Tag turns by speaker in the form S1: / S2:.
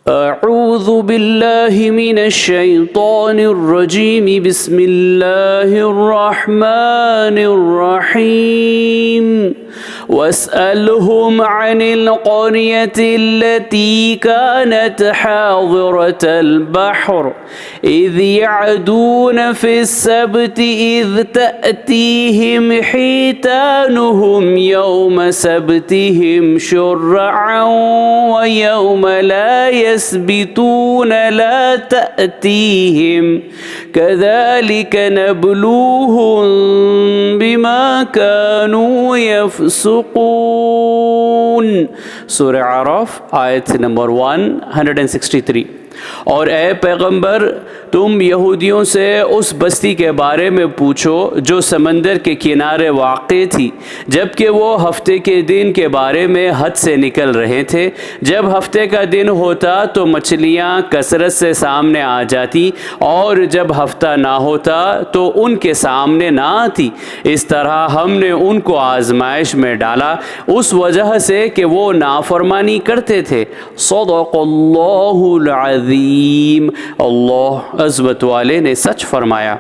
S1: अऊज़ु बिल्लाहि मिनश्शैतानिर्रजीम बिस्मिल्लाहिर्रहमानिर्रहीम वस्अलहुम अनिल क़रियतिल्लती कानत हाज़िरतल बहर इज़ यअदून फ़िस्सब्ति इज़ तअतीहिम हितानुहुम यौम सब्तिहिम शुर्अन व यौम ला यस्बितून ला तअतीहिम कज़ालिक नब्लूहुम बिमा कानू यफ़सुक़ून। सूरह आराफ आयत नंबर 163। और ए पैगंबर, तुम यहूदियों से उस बस्ती के बारे में पूछो जो समंदर के किनारे वाक़ई थी, जबकि वो हफ्ते के दिन के बारे में हद से निकल रहे थे। जब हफ्ते का दिन होता तो मछलियाँ कसरत से सामने आ जाती, और जब हफ्ता ना होता तो उनके सामने ना आती। इस तरह हमने उनको आजमाइश में डाला उस वजह से कि वो नाफरमानी करते थे। सदक़ल्लाहुल अज़ीम। अल्लाह अज़्मत वाले ने सच फरमाया।